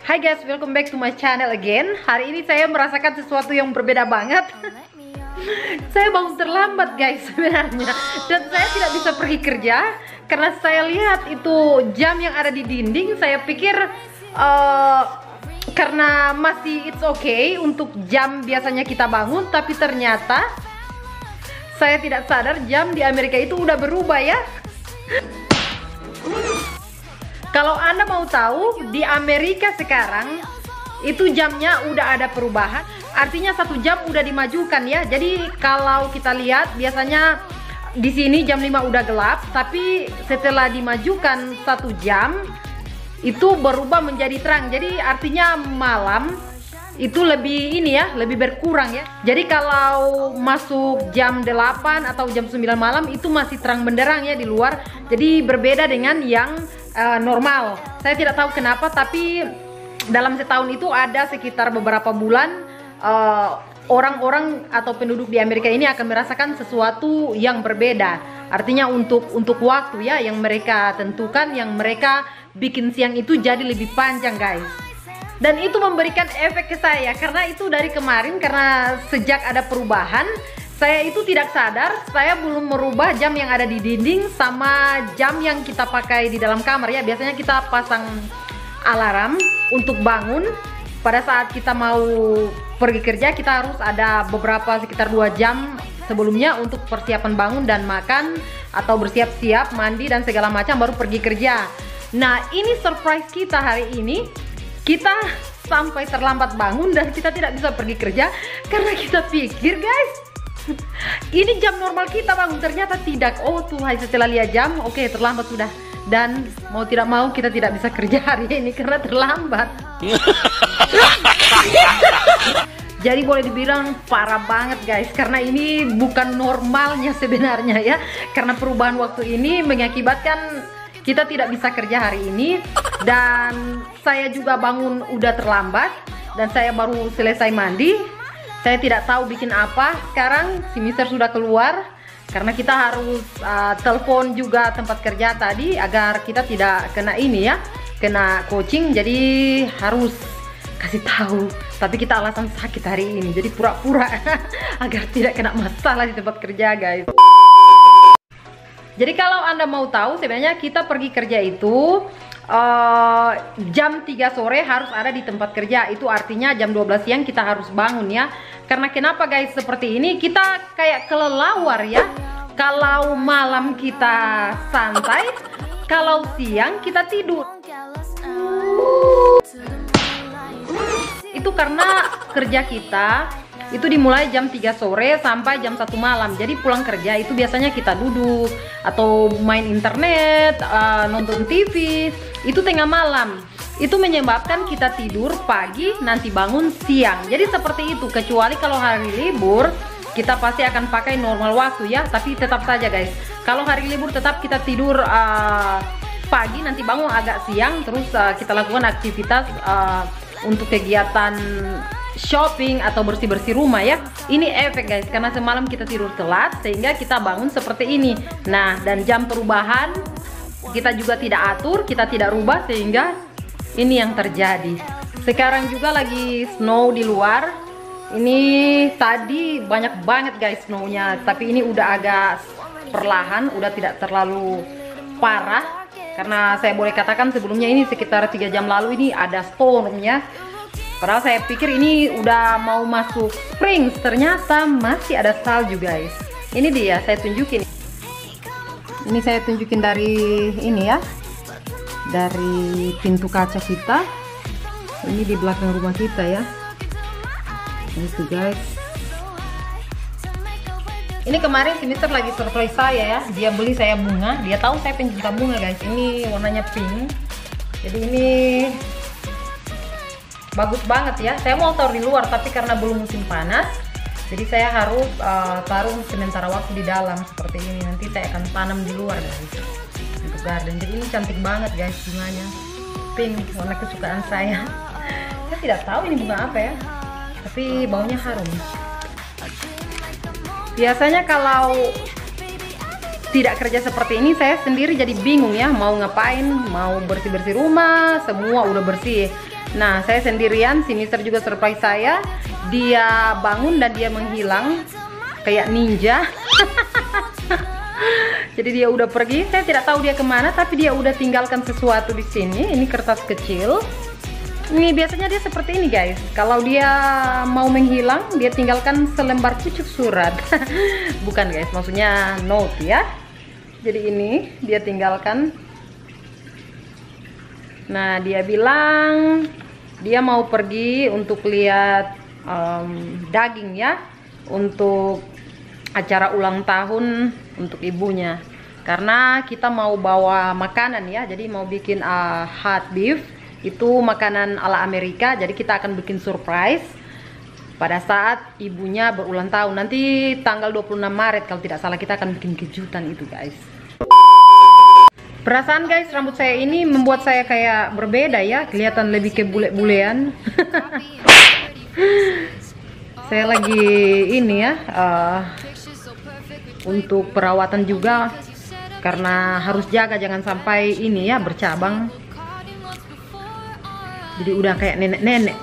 Hai guys, welcome back to my channel again. Hari ini saya merasakan sesuatu yang berbeda banget. Saya bangun terlambat guys sebenarnya. Dan saya tidak bisa pergi kerja karena saya lihat itu jam yang ada di dinding. Saya pikir karena masih it's okay untuk jam biasanya kita bangun, tapi ternyata saya tidak sadar jam di Amerika itu udah berubah ya. Kalau Anda mau tahu, di Amerika sekarang itu jamnya udah ada perubahan. Artinya 1 jam udah dimajukan ya. Jadi kalau kita lihat biasanya di sini jam 5 udah gelap, tapi setelah dimajukan 1 jam itu berubah menjadi terang. Jadi artinya malam itu lebih ini ya, lebih berkurang ya. Jadi kalau masuk jam 8 atau jam 9 malam itu masih terang benderang ya di luar. Jadi berbeda dengan yang normal. Saya tidak tahu kenapa, tapi dalam setahun itu ada sekitar beberapa bulan orang-orang atau penduduk di Amerika ini akan merasakan sesuatu yang berbeda. Artinya untuk waktu ya yang mereka tentukan, yang mereka bikin siang itu jadi lebih panjang guys. Dan itu memberikan efek ke saya karena itu dari kemarin, karena sejak ada perubahan saya itu tidak sadar saya belum merubah jam yang ada di dinding sama jam yang kita pakai di dalam kamar ya. Biasanya kita pasang alarm untuk bangun pada saat kita mau pergi kerja. Kita harus ada beberapa sekitar 2 jam sebelumnya untuk persiapan bangun dan makan atau bersiap-siap mandi dan segala macam baru pergi kerja. Nah ini surprise kita hari ini, kita sampai terlambat bangun dan kita tidak bisa pergi kerja karena kita pikir guys ini jam normal kita bangun, ternyata tidak. Oh Tuhan, setelah lihat jam, oke, terlambat sudah. Dan mau tidak mau kita tidak bisa kerja hari ini karena terlambat. Jadi boleh dibilang parah banget guys, karena ini bukan normalnya sebenarnya ya. Karena perubahan waktu ini mengakibatkan kita tidak bisa kerja hari ini. Dan saya juga bangun udah terlambat dan saya baru selesai mandi. Saya tidak tahu bikin apa. Sekarang si Mister sudah keluar karena kita harus telepon juga tempat kerja tadi agar kita tidak kena ini ya, kena coaching. Jadi harus kasih tahu. Tapi kita alasan sakit hari ini, jadi pura-pura agar tidak kena masalah di tempat kerja guys. Jadi kalau Anda mau tahu, sebenarnya kita pergi kerja itu jam 3 sore harus ada di tempat kerja. Itu artinya jam 12 siang kita harus bangun ya. Karena kenapa guys seperti ini? Kita kayak kelelawar ya. Kalau malam kita santai, kalau siang kita tidur. Itu karena kerja kita itu dimulai jam 3 sore sampai jam 1 malam. Jadi pulang kerja itu biasanya kita duduk atau main internet, nonton TV, itu tengah malam. Itu menyebabkan kita tidur pagi, nanti bangun siang. Jadi seperti itu, kecuali kalau hari libur kita pasti akan pakai normal waktu ya. Tapi tetap saja guys, kalau hari libur tetap kita tidur pagi, nanti bangun agak siang. Terus kita lakukan aktivitas untuk kegiatan shopping atau bersih-bersih rumah ya. Ini efek guys, karena semalam kita tidur telat sehingga kita bangun seperti ini. Nah, dan jam perubahan kita juga tidak atur, kita tidak rubah, sehingga ini yang terjadi. Sekarang juga lagi snow di luar. Ini tadi banyak banget guys snownya, tapi ini udah agak perlahan, udah tidak terlalu parah. Karena saya boleh katakan sebelumnya ini sekitar 3 jam lalu ini ada stormnya. Padahal saya pikir ini udah mau masuk spring, ternyata masih ada salju guys. Ini dia, saya tunjukin. Ini saya tunjukin dari ini ya, dari pintu kaca kita. Ini di belakang rumah kita ya. Itu guys. Ini kemarin si Mister lagi surprise saya ya. Dia beli saya bunga. Dia tahu saya pencinta bunga guys. Ini warnanya pink. Jadi ini bagus banget ya. Saya mau taruh di luar, tapi karena belum musim panas, jadi saya harus taruh sementara waktu di dalam seperti ini. Nanti saya akan tanam di luar guys untuk garden. Jadi ini cantik banget guys bunganya, pink, warna kesukaan saya. Saya tidak tahu ini bunga apa ya, tapi baunya harum. Biasanya kalau tidak kerja seperti ini saya sendiri jadi bingung ya, mau ngapain, mau bersih-bersih rumah, semua udah bersih. Nah, saya sendirian, si Mister juga surprise saya. Dia bangun dan dia menghilang kayak ninja. Jadi dia udah pergi, saya tidak tahu dia kemana, tapi dia udah tinggalkan sesuatu di sini. Ini kertas kecil. Ini biasanya dia seperti ini guys. Kalau dia mau menghilang, dia tinggalkan selembar pucuk surat. Bukan guys, maksudnya note ya. Jadi ini dia tinggalkan. Nah, dia bilang dia mau pergi untuk lihat daging ya, untuk acara ulang tahun untuk ibunya. Karena kita mau bawa makanan ya, jadi mau bikin hot beef, itu makanan ala Amerika. Jadi kita akan bikin surprise pada saat ibunya berulang tahun. Nanti tanggal 26 Maret kalau tidak salah, kita akan bikin kejutan itu guys. Perasaan guys, rambut saya ini membuat saya kayak berbeda ya, kelihatan lebih ke bule-bulean. Saya lagi ini ya, untuk perawatan juga, karena harus jaga jangan sampai ini ya bercabang. Jadi udah kayak nenek-nenek.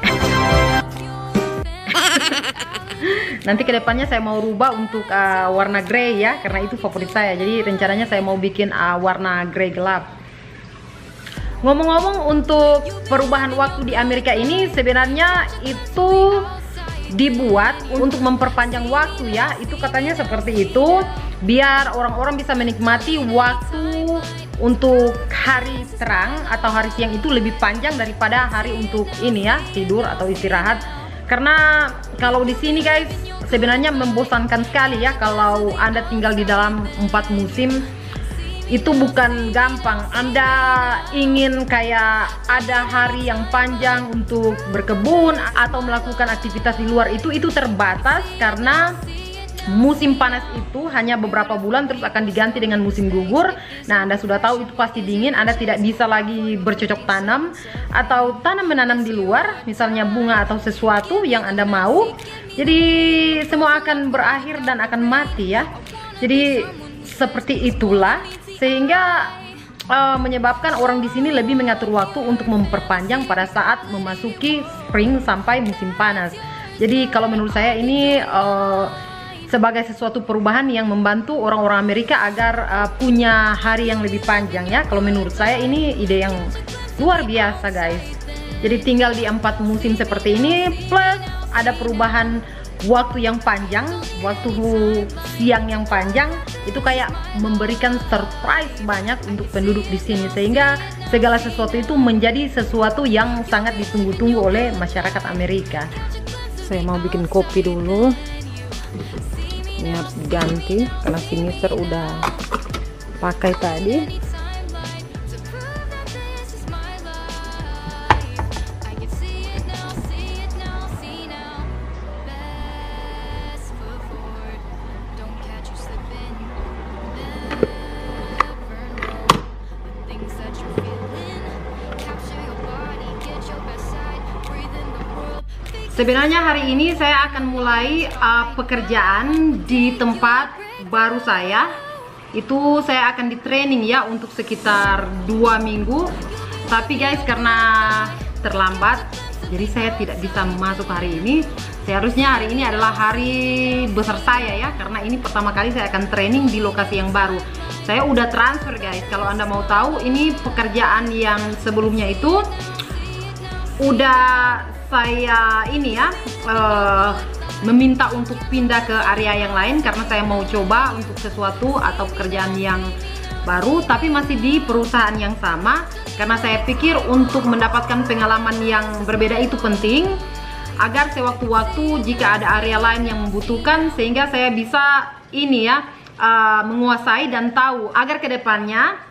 Nanti kedepannya saya mau rubah untuk warna grey ya, karena itu favorit saya. Jadi rencananya saya mau bikin warna grey gelap. Ngomong-ngomong, untuk perubahan waktu di Amerika ini sebenarnya itu dibuat untuk memperpanjang waktu ya. Itu katanya seperti itu, biar orang-orang bisa menikmati waktu untuk hari terang atau hari siang itu lebih panjang daripada hari untuk ini ya, tidur atau istirahat. Karena kalau di sini guys, sebenarnya membosankan sekali ya kalau Anda tinggal di dalam 4 musim. Itu bukan gampang. Anda ingin kayak ada hari yang panjang untuk berkebun atau melakukan aktivitas di luar, itu terbatas karena musim panas itu hanya beberapa bulan, terus akan diganti dengan musim gugur. Nah, Anda sudah tahu itu pasti dingin. Anda tidak bisa lagi bercocok tanam atau menanam di luar, misalnya bunga atau sesuatu yang Anda mau. Jadi semua akan berakhir dan akan mati ya. Jadi seperti itulah, sehingga menyebabkan orang di sini lebih mengatur waktu untuk memperpanjang pada saat memasuki spring sampai musim panas. Jadi kalau menurut saya ini sebagai sesuatu perubahan yang membantu orang-orang Amerika agar punya hari yang lebih panjang ya. Kalau menurut saya ini ide yang luar biasa guys. Jadi tinggal di 4 musim seperti ini, plus ada perubahan waktu yang panjang, waktu siang yang panjang, itu kayak memberikan surprise banyak untuk penduduk di sini, sehingga segala sesuatu itu menjadi sesuatu yang sangat ditunggu-tunggu oleh masyarakat Amerika. Saya mau bikin kopi dulu. Ini harus diganti karena si Mister udah pakai tadi. Sebenarnya hari ini saya akan mulai pekerjaan di tempat baru saya. Itu saya akan di training ya untuk sekitar 2 minggu. Tapi guys, karena terlambat, jadi saya tidak bisa masuk hari ini. Seharusnya hari ini adalah hari besar saya ya, karena ini pertama kali saya akan training di lokasi yang baru. Saya udah transfer guys. Kalau Anda mau tahu, ini pekerjaan yang sebelumnya itu udah saya ini ya meminta untuk pindah ke area yang lain karena saya mau coba untuk sesuatu atau pekerjaan yang baru, tapi masih di perusahaan yang sama, karena saya pikir untuk mendapatkan pengalaman yang berbeda itu penting agar sewaktu-waktu jika ada area lain yang membutuhkan, sehingga saya bisa ini ya menguasai dan tahu agar kedepannya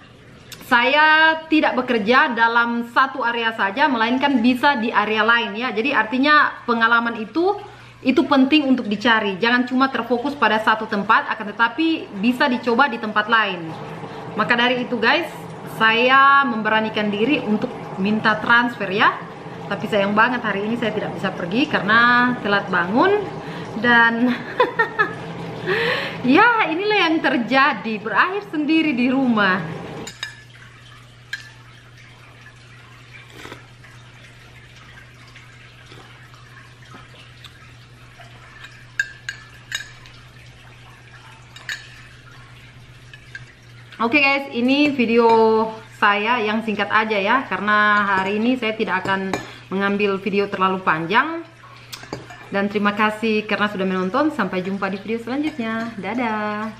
saya tidak bekerja dalam satu area saja, melainkan bisa di area lain ya. Jadi artinya pengalaman itu penting untuk dicari. Jangan cuma terfokus pada satu tempat, akan tetapi bisa dicoba di tempat lain. Maka dari itu guys, saya memberanikan diri untuk minta transfer ya. Tapi sayang banget hari ini saya tidak bisa pergi karena telat bangun. Dan ya inilah yang terjadi, berakhir sendiri di rumah. Oke guys, ini video saya yang singkat aja ya, karena hari ini saya tidak akan mengambil video terlalu panjang. Dan terima kasih karena sudah menonton. Sampai jumpa di video selanjutnya. Dadah.